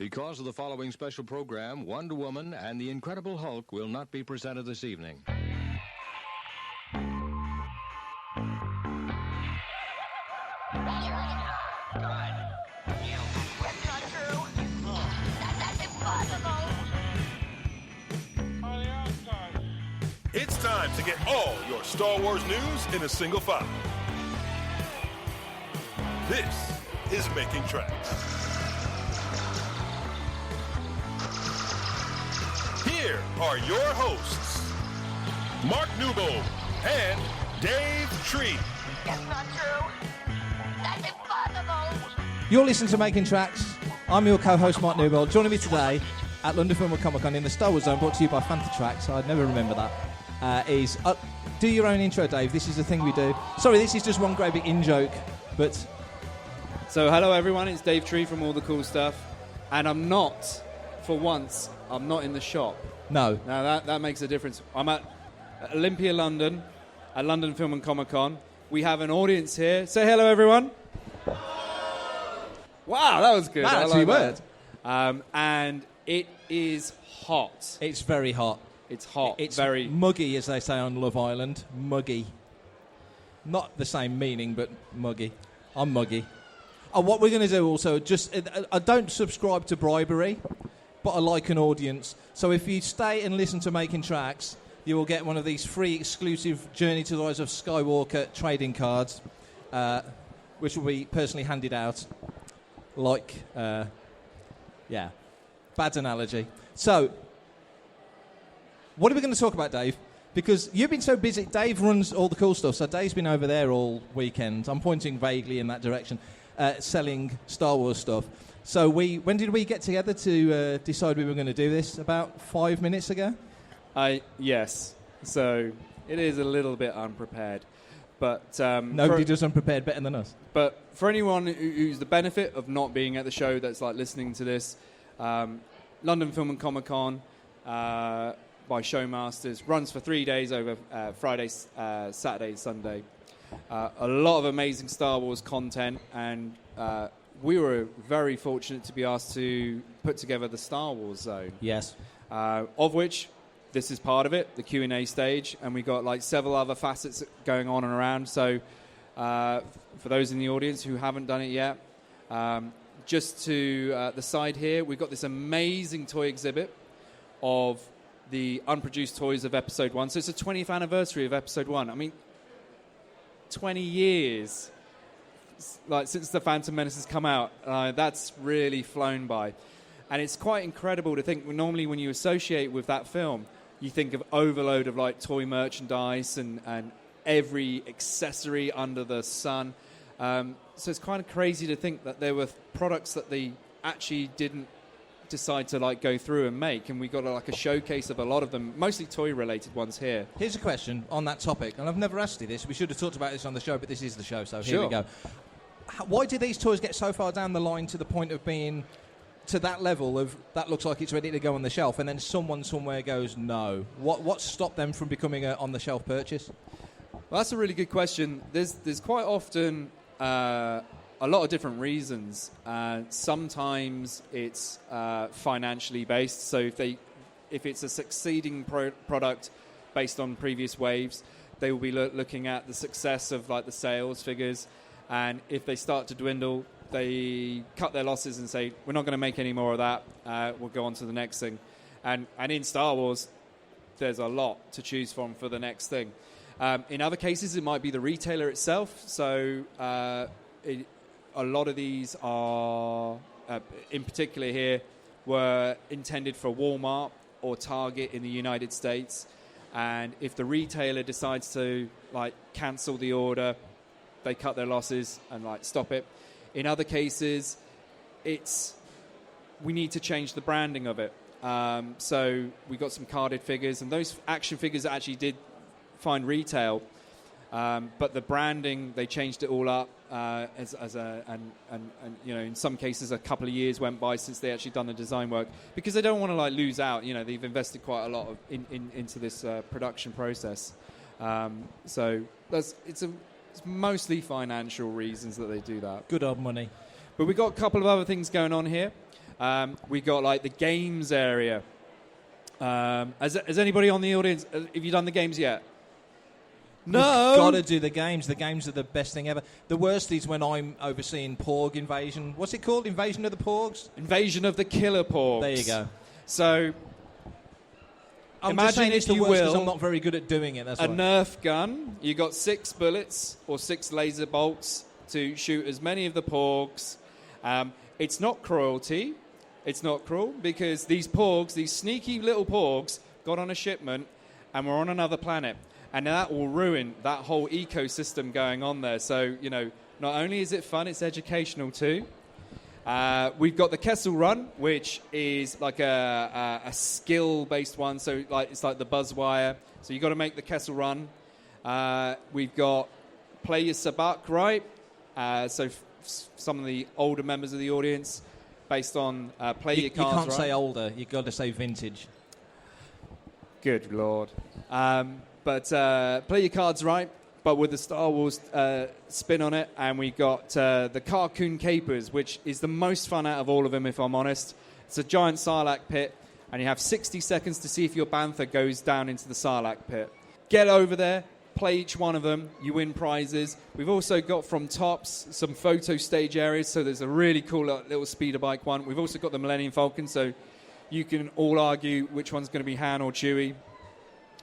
Because of the following special program, Wonder Woman and the Incredible Hulk will not be presented this evening. It's time to get all your Star Wars news in a single file. This is Making Tracks. Here are your hosts, Mark Newbold and Dave Tree. That's not true. That's impossible. You're listening to Making Tracks. I'm your co-host, Mark Newbold. Joining me today at London Film and Comic Con in the Star Wars Zone, brought to you by Fantha Tracks. I'd never remember that. Do your own intro, Dave. This is the thing we do. Sorry, this is just one great big in-joke, but... So, hello everyone, it's Dave Tree from All the Cool Stuff, and I'm not, for once, I'm not in the shop. No. Now, that makes a difference. I'm at Olympia, London, at London Film and Comic Con. We have an audience here. Say hello, everyone. Wow, that was good. That actually worked. And it is hot. It's very hot. It's hot. It's very muggy, as they say on Love Island. Muggy. Not the same meaning, but muggy. I'm muggy. Oh, what we're going to do also, I don't subscribe to bribery, but I like an audience. So if you stay and listen to Making Tracks, you will get one of these free exclusive Journey to the Rise of Skywalker trading cards, which will be personally handed out. Bad analogy. So, what are we going to talk about, Dave? Because you've been so busy. Dave runs All the Cool Stuff, so Dave's been over there all weekend. I'm pointing vaguely in that direction, selling Star Wars stuff. So when did we get together to decide we were going to do this? About 5 minutes ago? Yes. So it is a little bit unprepared. But nobody does unprepared better than us. But for anyone who's the benefit of not being at the show that's like listening to this, London Film and Comic Con by Showmasters runs for 3 days over Friday, Saturday, Sunday. A lot of amazing Star Wars content, and we were very fortunate to be asked to put together the Star Wars Zone. Yes. Of which this is part of it, the Q&A stage, and we got like several other facets going on and around. So for those in the audience who haven't done it yet, just to the side here, we've got this amazing toy exhibit of the unproduced toys of Episode 1. So it's the 20th anniversary of Episode 1. I mean, 20 years since The Phantom Menace has come out. That's really flown by. And it's quite incredible to think, normally when you associate with that film, you think of overload of like toy merchandise and every accessory under the sun. So it's kind of crazy to think that there were products that they actually didn't decide to like go through and make, and we got like a showcase of a lot of them, mostly toy-related ones here. Here's a question on that topic, and I've never asked you this. We should have talked about this on the show, but this is the show, so Sure. Here we go. Why did these toys get so far down the line to the point of being to that level of that looks like it's ready to go on the shelf, and then someone somewhere goes no? What stopped them from becoming a on-the-shelf purchase? Well, that's a really good question. There's quite often a lot of different reasons. Sometimes it's financially based. So if it's a succeeding product based on previous waves, they will be looking at the success of like the sales figures, and if they start to dwindle, they cut their losses and say, we're not going to make any more of that. We'll go on to the next thing. And in Star Wars, there's a lot to choose from for the next thing. In other cases, it might be the retailer itself. So a lot of these are, in particular here, were intended for Walmart or Target in the United States. And if the retailer decides to like cancel the order, they cut their losses and like stop it. In other cases, we need to change the branding of it. So we got some carded figures, and those action figures actually did find retail. But the branding, they changed it all up and in some cases a couple of years went by since they actually done the design work, because they don't want to like lose out. They've invested quite a lot into this production process. So it's mostly financial reasons that they do that. Good old money. But we've got a couple of other things going on here. We got like the games area. Has anybody on the audience? Have you done the games yet? No. Got to do the games. The games are the best thing ever. The worst is when I'm overseeing Porg Invasion. What's it called? Invasion of the Porgs? Invasion of the Killer Porgs. There you go. So, I'm imagine just saying it's if the you worst because will, I'm not very good at doing it. That's a why. Nerf gun. You got 6 bullets or 6 laser bolts to shoot as many of the Porgs. It's not cruelty. It's not cruel because these Porgs, these sneaky little Porgs, got on a shipment and were on another planet. And that will ruin that whole ecosystem going on there. So, you know, not only is it fun, it's educational too. We've got the Kessel Run, which is like a skill-based one. So, like it's like the buzz wire. So you've got to make the Kessel Run. We've got Play Your Sabak, right? Some of the older members of the audience, based on Play Your Cards, You can't right? say older. You've got to say vintage. Good Lord. But Play Your Cards Right, but with the Star Wars spin on it. And we got the Carcoon Capers, which is the most fun out of all of them, if I'm honest. It's a giant Sarlacc pit, and you have 60 seconds to see if your Bantha goes down into the Sarlacc pit. Get over there, play each one of them, you win prizes. We've also got from Tops some photo stage areas, so there's a really cool little speeder bike one. We've also got the Millennium Falcon, so you can all argue which one's going to be Han or Chewie,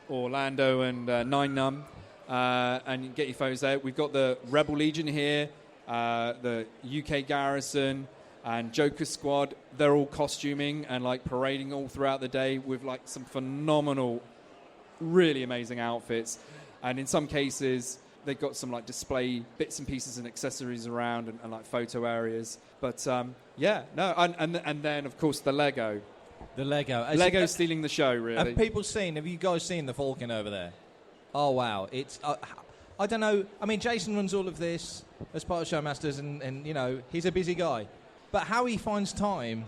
or Lando and Nine Num, and you get your photos there. We've got the Rebel Legion here, the UK Garrison, and Joker Squad. They're all costuming and like parading all throughout the day with like some phenomenal, really amazing outfits. And in some cases, they've got some like display bits and pieces and accessories around and like photo areas. But and then of course the Lego. The Lego. Lego's stealing the show, really. Have you guys seen the Falcon over there? Oh, wow. It's, I don't know. I mean, Jason runs all of this as part of Showmasters, and you know, he's a busy guy. But how he finds time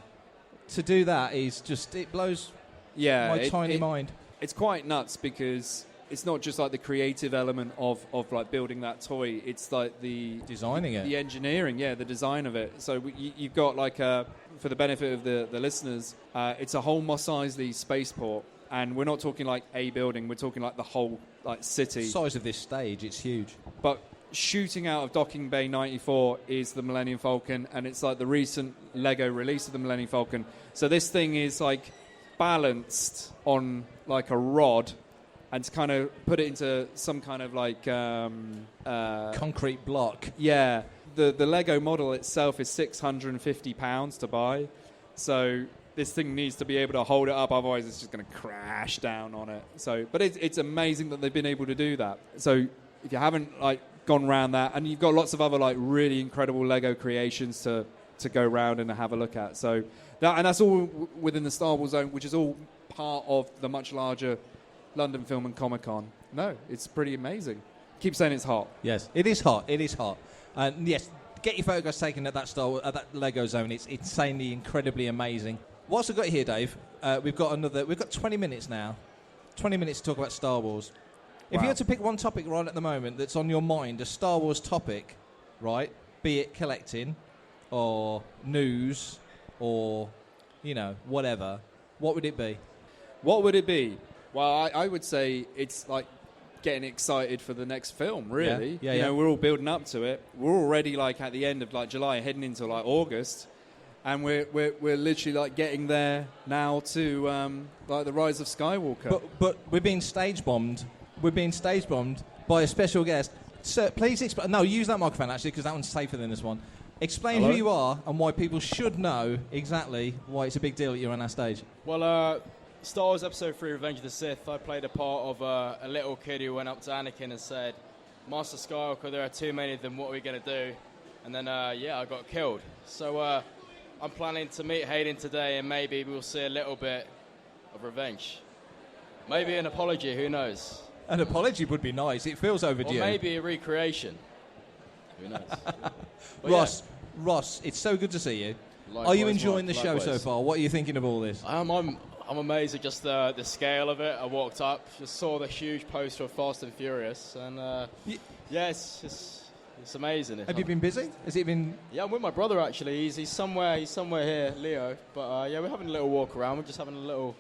to do that is just, it blows my tiny mind. It's quite nuts because it's not just like the creative element of like building that toy. It's like the designing it, the engineering, the design of it. So you've got like for the benefit of the listeners, it's a whole Mos Eisley spaceport, and we're not talking like a building. We're talking like the whole like city. The size of this stage, it's huge. But shooting out of Docking Bay 94 is the Millennium Falcon, and it's like the recent Lego release of the Millennium Falcon. So this thing is like balanced on like a rod, and to kind of put it into some kind of like concrete block. Yeah, the Lego model itself is £650 to buy, so this thing needs to be able to hold it up, otherwise it's just going to crash down on it. So, but it's amazing that they've been able to do that. So if you haven't like gone round that, and you've got lots of other like really incredible Lego creations to go round and have a look at. So that's all within the Star Wars zone, which is all part of the much larger London Film and Comic Con. No, it's pretty amazing. Keep saying it's hot. Yes, it is hot. It is hot. And yes, get your photographs taken at that that Lego zone. It's insanely, incredibly amazing. What's we got here, Dave? We've got 20 minutes now. 20 minutes to talk about Star Wars. If you had to pick one topic right at the moment that's on your mind, a Star Wars topic, right? Be it collecting, or news, or whatever. What would it be? What would it be? Well, I would say it's like getting excited for the next film, really. Yeah. We're all building up to it. We're already like at the end of like July, heading into like August, and we're literally like getting there now to like the Rise of Skywalker. But we're being stage bombed. We're being stage bombed by a special guest. Sir, please explain. No, use that microphone actually, because that one's safer than this one. Explain who you are and why people should know exactly why it's a big deal that you're on our stage. Well, Star Wars Episode 3 Revenge of the Sith, I played a part of a little kid who went up to Anakin and said, Master Skywalker, there are too many of them, what are we going to do? And then, I got killed. So I'm planning to meet Hayden today, and maybe we'll see a little bit of revenge. Maybe an apology, who knows? An apology would be nice. It feels overdue. Or maybe a recreation. Who knows? Ross, it's so good to see you. Likewise, are you enjoying Mark, the show so far? What are you thinking of all this? I'm amazed at just the scale of it. I walked up, just saw the huge poster of Fast and Furious, and it's It's amazing. Have you been busy? Has it been... Yeah, I'm with my brother, actually. He's somewhere here, Leo. But, yeah, we're having a little walk around. We're just having a little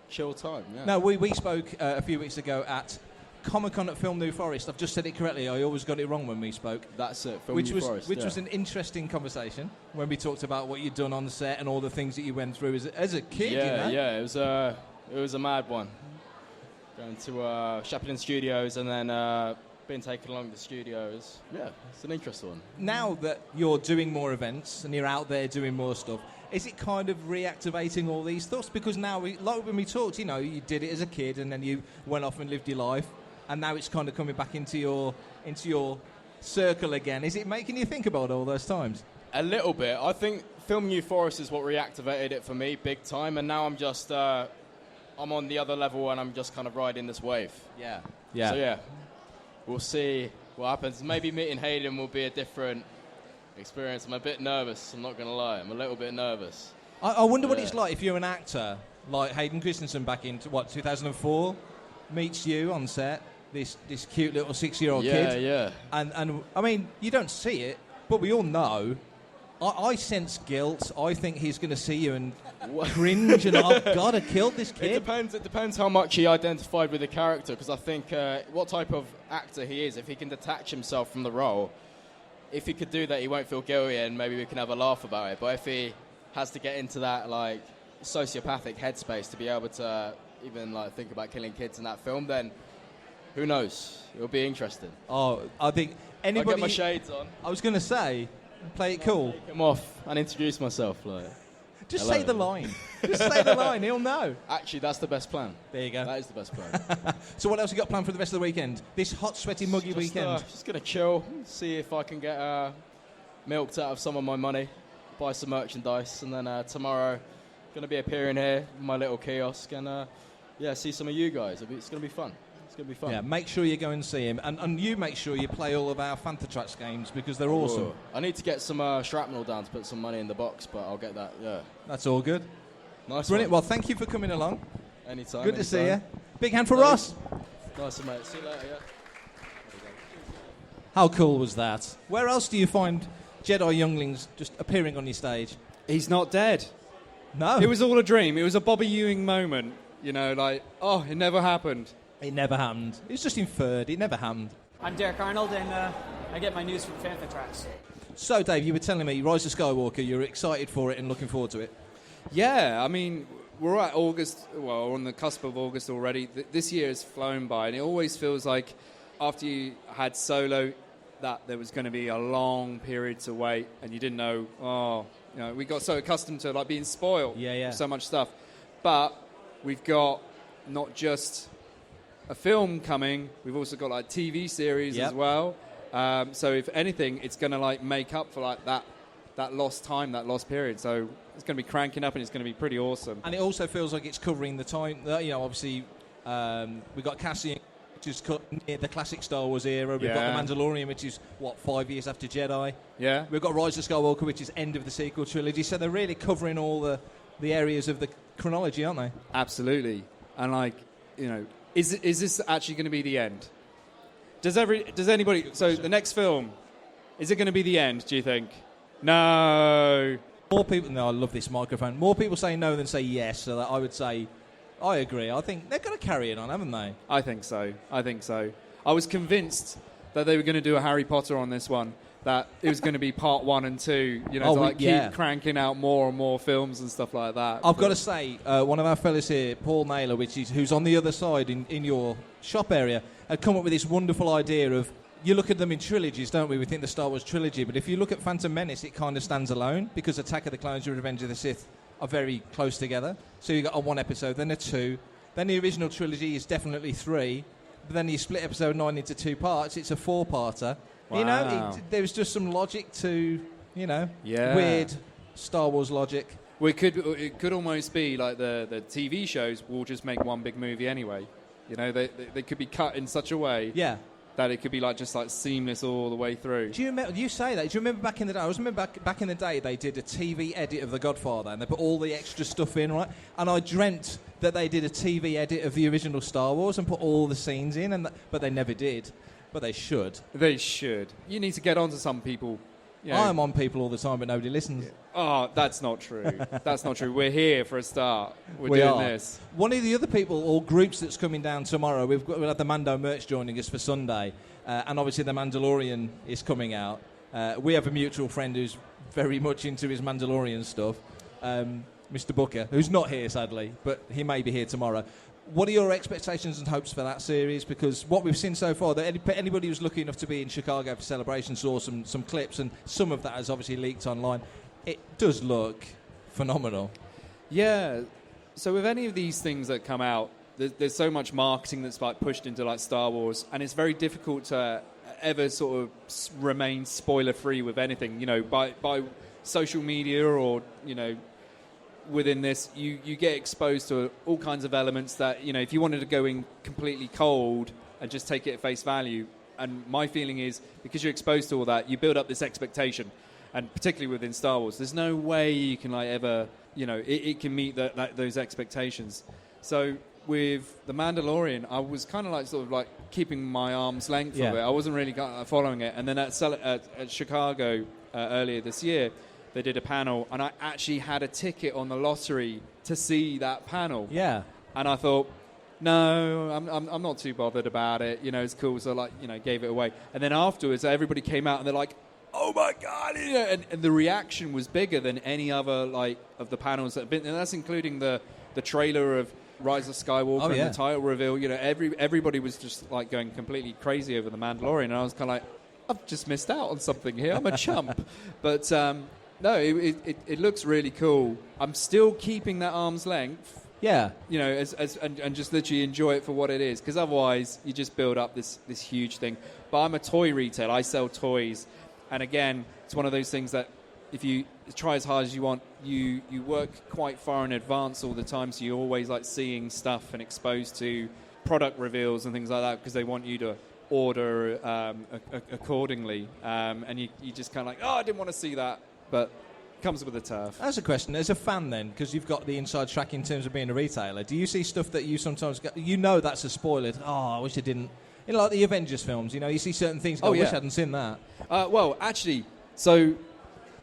chill time, yeah. No, we spoke a few weeks ago at Comic-Con at Film New Forest. I've just said it correctly. I always got it wrong when we spoke. That's it, Film New Forest, Which was an interesting conversation when we talked about what you'd done on the set and all the things that you went through as a kid, yeah, you know? Yeah, it was a mad one. Going to Chaplin Studios and then being taken along the studios. Yeah, it's an interesting one. Now that you're doing more events and you're out there doing more stuff, is it kind of reactivating all these thoughts? Because now, like when we talked, you know, you did it as a kid and then you went off and lived your life, and now it's kind of coming back into your circle again. Is it making you think about all those times? A little bit. I think Film New Forest is what reactivated it for me big time, and now I'm just I'm on the other level and I'm just kind of riding this wave. Yeah. So yeah, we'll see what happens. Maybe meeting Hayden will be a different experience. I'm a bit nervous, I'm not going to lie. I'm a little bit nervous. I wonder what it's like if you're an actor like Hayden Christensen back in 2004 meets you on set, this cute little 6-year-old kid. Yeah. And I mean, you don't see it, but we all know. I sense guilt. I think he's going to see you and cringe and, oh, God, I killed this kid. It depends how much he identified with the character, because I think what type of actor he is, if he can detach himself from the role, if he could do that, he won't feel guilty and maybe we can have a laugh about it. But if he has to get into that, like, sociopathic headspace to be able to even, like, think about killing kids in that film, then who knows? It'll be interesting. Oh, I think anybody... I'll get my shades on. I was going to say, play it cool. Take them off and introduce myself, like... Just hello. say the line. Just say the line, he'll know. Actually, that's the best plan. There you go. That is the best plan. So what else you got planned for the rest of the weekend? This hot, sweaty, muggy weekend? Just going to chill, see if I can get milked out of some of my money, buy some merchandise, and then tomorrow going to be appearing here in my little kiosk and, see some of you guys. It's going to be fun. It's going to be fun. Yeah, make sure you go and see him. And you make sure you play all of our Fantha Tracks games because they're awesome. I need to get some shrapnel down to put some money in the box, but I'll get that, yeah. That's all good. Nice. Brilliant. Well, thank you for coming along. Anytime. Good to see you. Big hand for Ross. Nice, mate. See you later, yeah. How cool was that? Where else do you find Jedi younglings just appearing on your stage? He's not dead. No. It was all a dream. It was a Bobby Ewing moment. You know, like, oh, it never happened. It never happened. It was just inferred. It never happened. I'm Derek Arnold, and I get my news from Fantha Tracks. So, Dave, you were telling me Rise of Skywalker, you're excited for it and looking forward to it. Yeah, I mean, we're at August, well, we're on the cusp of August already. This year has flown by, and it always feels like after you had Solo, that there was going to be a long period to wait, and you didn't know, we got so accustomed to like being spoiled with so much stuff. But we've got not just a film coming, we've also got like TV series as well. So if anything, it's going to like make up for like that lost time, that lost period. So it's going to be cranking up and it's going to be pretty awesome. And it also feels like it's covering the time, obviously we've got Cassian, which is near the classic Star Wars era. We've got The Mandalorian, which is, 5 years after Jedi. Yeah. We've got Rise of Skywalker, which is end of the sequel trilogy. So they're really covering all the areas of the chronology, aren't they? Absolutely. And like, is this actually going to be the end? Does anybody... So the next film, is it going to be the end, do you think? No. More people... No, I love this microphone. More people say no than say yes, so that I would say... I agree. I think they're going to carry it on, haven't they? I think so. I was convinced that they were going to do a Harry Potter on this one, that it was going to be part 1 and 2, keep cranking out more and more films and stuff like that. I've got to say, one of our fellas here, Paul Naylor, who's on the other side in your shop area, had come up with this wonderful idea of, you look at them in trilogies, don't we? We think the Star Wars trilogy, but if you look at Phantom Menace, it kind of stands alone, because Attack of the Clones and Revenge of the Sith are very close together. So you've got a 1 episode, then a 2, then the original trilogy is definitely 3, but then you split episode 9 into 2 parts, it's a 4-parter. Wow. There was just some logic to, weird Star Wars logic. Well, it could almost be like the TV shows will just make one big movie anyway. They could be cut in such a way that it could be like just like seamless all the way through. Do you remember? You say that. Do you remember back in the day? I remember back in the day they did a TV edit of The Godfather and they put all the extra stuff in, right? And I dreamt that they did a TV edit of the original Star Wars and put all the scenes in, but they never did. But they should. They should. You need to get on to some people. You know. I'm on people all the time, but nobody listens. Oh, that's not true. That's not true. We're here for a start. We're We doing are. this. One of the other people or groups that's coming down tomorrow, we'll have the Mando merch joining us for Sunday, and obviously the Mandalorian is coming out. We have a mutual friend who's very much into his Mandalorian stuff, Mr. Booker, who's not here sadly, but he may be here tomorrow. What are your expectations and hopes for that series? Because what we've seen so far, that anybody who's lucky enough to be in Chicago for Celebration saw some clips, and some of that has obviously leaked online. It does look phenomenal. Yeah. So with any of these things that come out, there's so much marketing that's like pushed into like Star Wars, and it's very difficult to ever sort of remain spoiler free with anything. You know, by social media or within this, you get exposed to all kinds of elements that, if you wanted to go in completely cold and just take it at face value, and my feeling is, because you're exposed to all that, you build up this expectation, and particularly within Star Wars, there's no way you can ever, it can meet those expectations. So with The Mandalorian, I was kind of keeping my arm's length of it. I wasn't really following it. And then at Chicago earlier this year, they did a panel, and I actually had a ticket on the lottery to see that panel. Yeah. And I thought, no, I'm not too bothered about it. It's cool. So gave it away. And then afterwards, everybody came out and they're like, oh my God. And the reaction was bigger than any other of the panels that have been. And that's including the trailer of Rise of Skywalker and the title reveal. Everybody was just going completely crazy over The Mandalorian. And I was kind of like, I've just missed out on something here. I'm a chump. But no, it looks really cool. I'm still keeping that arm's length. Yeah. And just literally enjoy it for what it is. Because otherwise, you just build up this huge thing. But I'm a toy retailer. I sell toys. And again, it's one of those things that if you try as hard as you want, you work quite far in advance all the time. So you're always seeing stuff and exposed to product reveals and things like that because they want you to order accordingly. And you just kind of I didn't want to see that. But it comes with the turf. That's a question. As a fan then, because you've got the inside track in terms of being a retailer, do you see stuff that you sometimes get, that's a spoiler? Oh, I wish I didn't. Like the Avengers films, you see certain things, I wish I hadn't seen that. Well, actually, so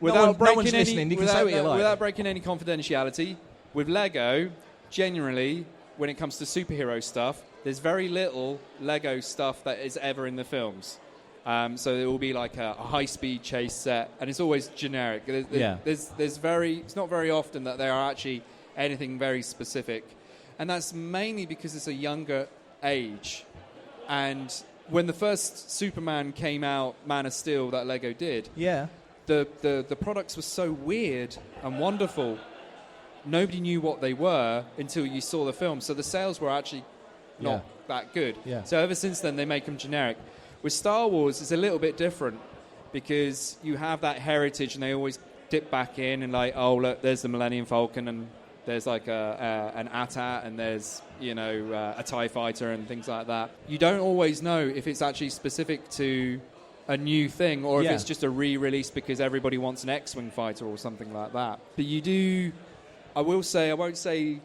without breaking any confidentiality, with Lego, generally, when it comes to superhero stuff, there's very little Lego stuff that is ever in the films. So it will be a high-speed chase set, and it's always generic. It's not very often that there are actually anything very specific, and that's mainly because it's a younger age. And when the first Superman came out, Man of Steel, that Lego did, the products were so weird and wonderful. Nobody knew what they were until you saw the film. So the sales were actually not that good. Yeah. So ever since then, they make them generic. With Star Wars, it's a little bit different because you have that heritage, and they always dip back in and look, there's the Millennium Falcon, and there's an AT-AT, and there's a TIE fighter and things like that. You don't always know if it's actually specific to a new thing or if it's just a re-release because everybody wants an X-Wing fighter or something like that. But you do. I won't say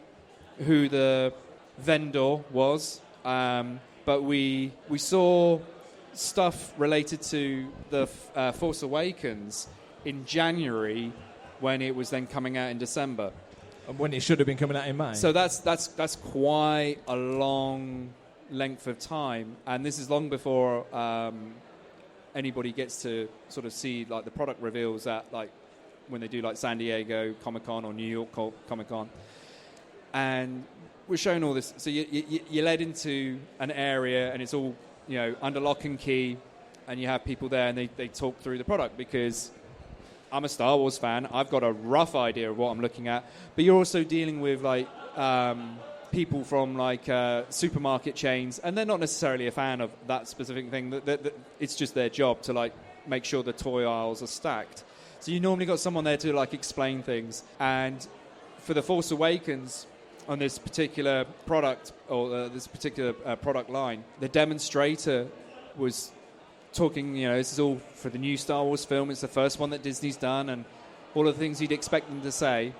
who the vendor was, but we saw stuff related to the Force Awakens in January when it was then coming out in December. When it should have been coming out in May. So that's quite a long length of time, and this is long before anybody gets to sort of see the product reveals at when they do San Diego Comic-Con or New York Comic-Con. And we're showing all this. So you're led into an area, and it's all under lock and key, and you have people there, and they talk through the product because I'm a Star Wars fan. I've got a rough idea of what I'm looking at. But you're also dealing with people from supermarket chains, and they're not necessarily a fan of that specific thing. It's just their job to make sure the toy aisles are stacked. So you normally got someone there to explain things. And for the Force Awakens, on this particular product or this particular product line, the demonstrator was talking, this is all for the new Star Wars film. It's the first one that Disney's done, and all of the things you'd expect them to say.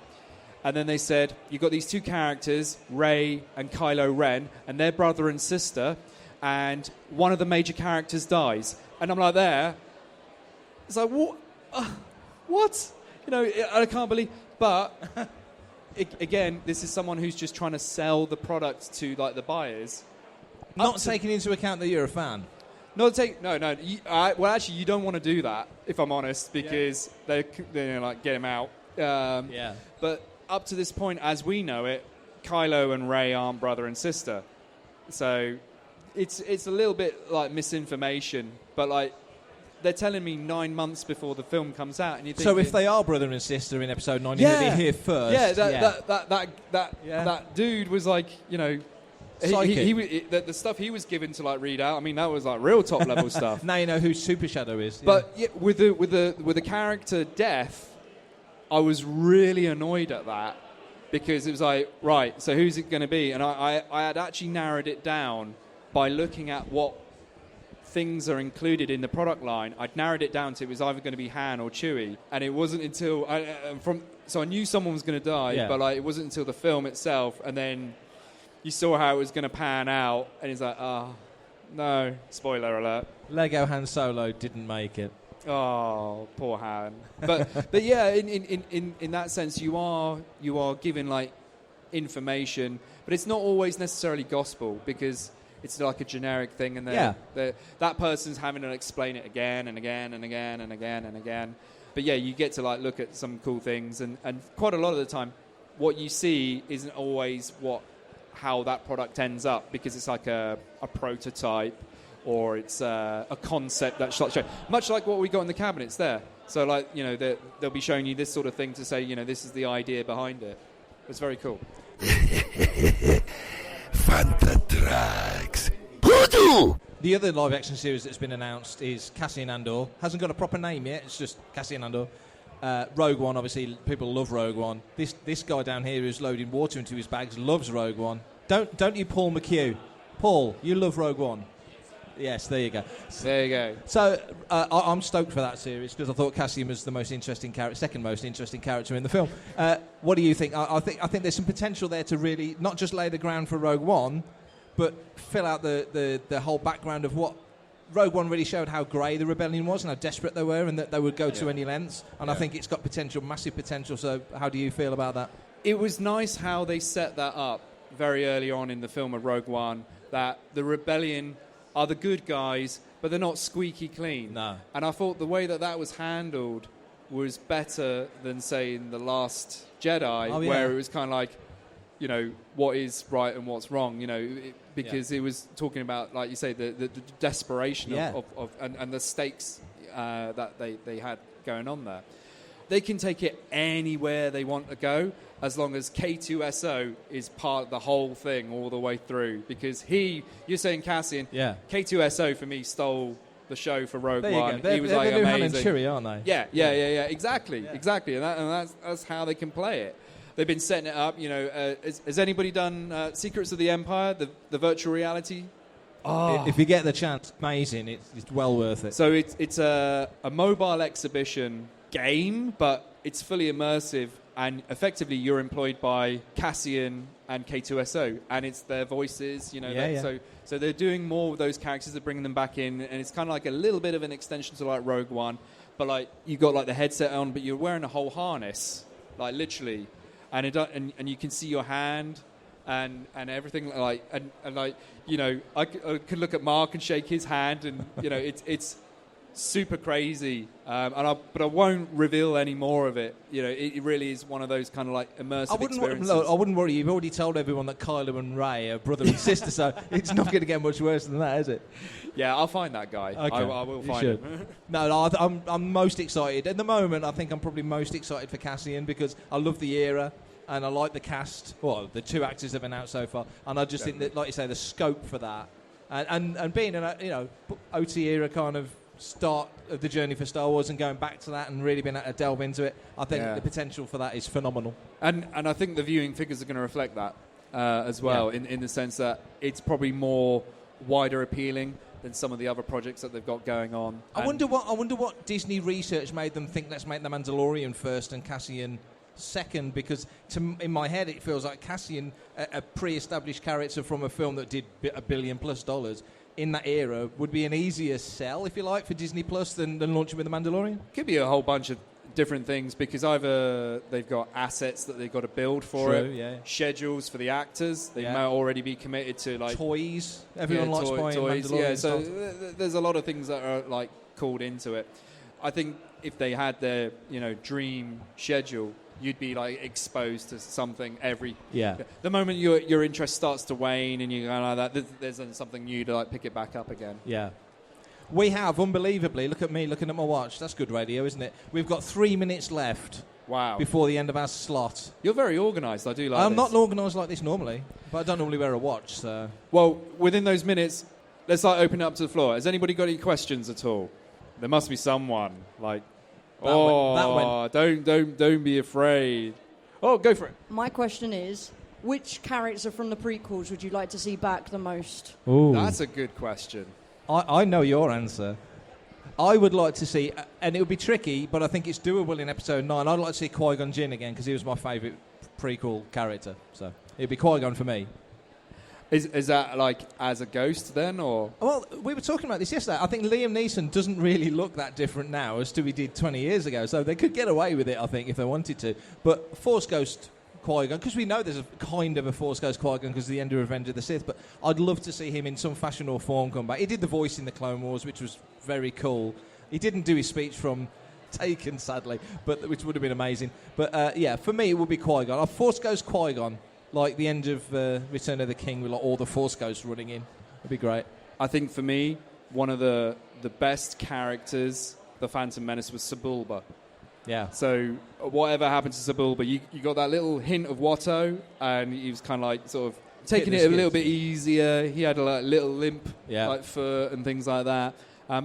And then they said, you've got these two characters, Rey and Kylo Ren, and they're brother and sister, and one of the major characters dies. And I'm like there. It's like, what? What? You know, I can't believe... But, again, this is someone who's just trying to sell the product to, like, the buyers. Not taking into account that you're a fan. No. Well, actually, you don't want to do that, if I'm honest, because they're like, get him out. But up to this point, as we know it, Kylo and Rey aren't brother and sister. So it's a little bit like misinformation, but like they're telling me 9 months before the film comes out, and you think, so if they are brother and sister in episode 9, you're going to be here first. That dude was like, you know, the stuff he was given to like read out. I mean, that was like real top level stuff. Now you know who Super Shadow is. But with the character death, I was really annoyed at that because it was like, right, so who's it going to be? And I had actually narrowed it down by looking at what things are included in the product line. I'd narrowed it down to it was either going to be Han or Chewie, and it wasn't until so I knew someone was going to die, but like it wasn't until the film itself, and then you saw how it was going to pan out, and it's like, oh no, spoiler alert. Lego Han Solo didn't make it. Oh, poor Han. But yeah, in that sense, you are given like information, but it's not always necessarily gospel because it's like a generic thing, and that person's having to explain it again and again and again and again and again. But yeah, you get to like look at some cool things, and quite a lot of the time, what you see isn't always how that product ends up, because it's like a prototype or it's a concept that's shown. Much like what we got in the cabinets there. So like, you know, they'll be showing you this sort of thing to say, you know, this is the idea behind it. It's very cool. Fantha drugs. Voodoo! The other live-action series that's been announced is Cassian Andor. Hasn't got a proper name yet. It's just Cassian Andor. Rogue One, obviously, people love Rogue One. This guy down here who's loading water into his bags loves Rogue One. Don't you, Paul McHugh? Paul, you love Rogue One. Yes, there you go. There you go. So I'm stoked for that series because I thought Cassian was the most interesting second most interesting character in the film. What do you think? I think there's some potential there to really not just lay the ground for Rogue One, but fill out the whole background of what Rogue One really showed how grey the rebellion was and how desperate they were, and that they would go to any lengths. And I think it's got potential, massive potential. So how do you feel about that? It was nice how they set that up very early on in the film of Rogue One, that the rebellion are the good guys, but they're not squeaky clean. No. And I thought the way that was handled was better than, say, in The Last Jedi, where it was kind of like, you know, what is right and what's wrong, you know, because it was talking about, like you say, the desperation of and the stakes that they had going on there. They can take it anywhere they want to go, as long as K2SO is part of the whole thing all the way through. Because you're saying Cassian, K2SO for me stole the show for Rogue One. He was like amazing. Han and Chewie, aren't they? Yeah, exactly. And that's how they can play it. They've been setting it up, you know. Has anybody done Secrets of the Empire, the virtual reality? Oh. If you get the chance, amazing. It's well worth it. So it's a mobile exhibition game, but it's fully immersive, and effectively you're employed by Cassian and K2SO, and it's their voices, you know. So they're doing more with those characters, they're bringing them back in, and it's kind of like a little bit of an extension to like Rogue One, but like you got like the headset on, but you're wearing a whole harness, like literally, and you can see your hand and everything, like and like, you know, I could look at Mark and shake his hand, and you know, it's super crazy, but I won't reveal any more of it. You know, it really is one of those kind of like immersive experiences. I wouldn't worry. You've already told everyone that Kylo and Rey are brother and sister, so it's not going to get much worse than that, is it? Yeah, I'll find that guy. Okay. I will find him. No, I'm most excited. At the moment, I think I'm probably most excited for Cassian because I love the era and I like the cast. Well, the two actors have been out so far, and I just think that, like you say, the scope for that, and being an OT era kind of start of the journey for Star Wars and going back to that and really being able to delve into it, I think the potential for that is phenomenal. And I think the viewing figures are going to reflect that as well, in the sense that it's probably more wider appealing than some of the other projects that they've got going on. I wonder what Disney research made them think let's make the Mandalorian first and Cassian second, because in my head it feels like Cassian, a pre-established character from a film that did $1 billion+, in that era would be an easier sell, if you like, for Disney Plus than launching with The Mandalorian? Could be a whole bunch of different things because either they've got assets that they've got to build for True, it, yeah. schedules for the actors. They Yeah. might already be committed to like Toys. Everyone likes buying toys. Mandalorian Yeah, so stuff. there's a lot of things that are like called into it. I think if they had their dream schedule, you'd be like exposed to something every. Yeah. The moment your interest starts to wane and you go like that, there's then something new to like pick it back up again. Yeah. We have, unbelievably, look at me looking at my watch. That's good radio, isn't it? We've got 3 minutes left Wow. before the end of our slot. You're very organised. I do like I'm this. not organised like this normally, but I don't normally wear a watch, so... Well, within those minutes, let's like open it up to the floor. Has anybody got any questions at all? There must be someone. Like, That went. don't be afraid. Oh, go for it. My question is, which character from the prequels would you like to see back the most? Ooh. That's a good question. I know your answer. I would like to see, and it would be tricky, but I think it's doable in Episode 9. I'd like to see Qui-Gon Jinn again, because he was my favourite prequel character. So it'd be Qui-Gon for me. Is that like as a ghost then, or? Well, we were talking about this yesterday. I think Liam Neeson doesn't really look that different now as to he did 20 years ago. So they could get away with it, I think, if they wanted to. But Force Ghost Qui-Gon, because we know there's a kind of a Force Ghost Qui-Gon because of the end of Revenge of the Sith, but I'd love to see him in some fashion or form come back. He did the voice in the Clone Wars, which was very cool. He didn't do his speech from Taken, sadly, but which would have been amazing. But yeah, for me, it would be Qui-Gon. A Force Ghost Qui-Gon, like the end of Return of the King, with like all the Force Ghosts running in. It'd be great. I think for me, one of the best characters, the Phantom Menace, was Sebulba. Yeah. So whatever happened to Sebulba, you got that little hint of Watto, and he was kind of like sort of taking it a little bit easier. He had a little limp, like foot and things like that.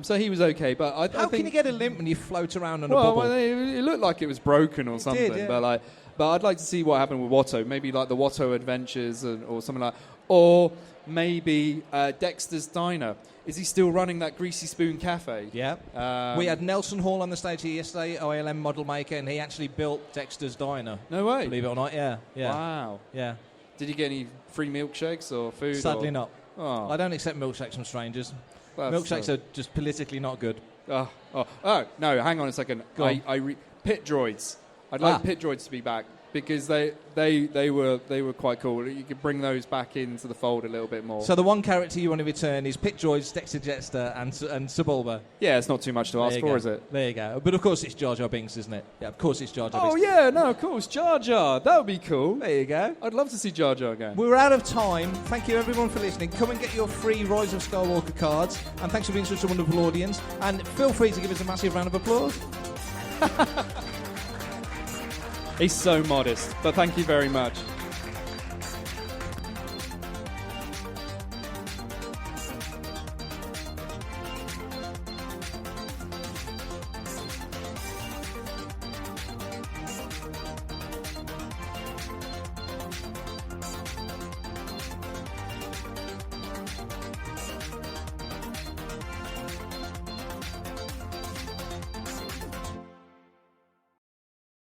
So he was okay, but I How think can you get a limp when you float around on a bubble? well, it looked like it was broken or something. did, yeah. But I'd like to see what happened with Watto. Maybe like the Watto Adventures or something like, or maybe Dexter's Diner. Is he still running that Greasy Spoon Cafe? Yeah. We had Nelson Hall on the stage here yesterday, OALM model maker, and he actually built Dexter's Diner. No way. Believe it or not, yeah. Wow. Yeah. Did you get any free milkshakes or food? Sadly not. Oh. I don't accept milkshakes from strangers. Milkshakes are just politically not good. Oh, no, hang on a second. Pit droids. I'd like pit droids to be back because they were quite cool. You could bring those back into the fold a little bit more. So the one character you want to return is Pit Droids, Dexter Jetster, and Sebulba. Yeah, it's not too much to ask for, is it? There you go. But of course it's Jar Jar Binks, isn't it? Yeah, of course it's Jar Jar Oh Binks. yeah, no, of course, Jar Jar. That would be cool. There you go. I'd love to see Jar Jar again. We're out of time. Thank you everyone for listening. Come and get your free Rise of Skywalker cards. And thanks for being such a wonderful audience. And feel free to give us a massive round of applause. He's so modest, but thank you very much.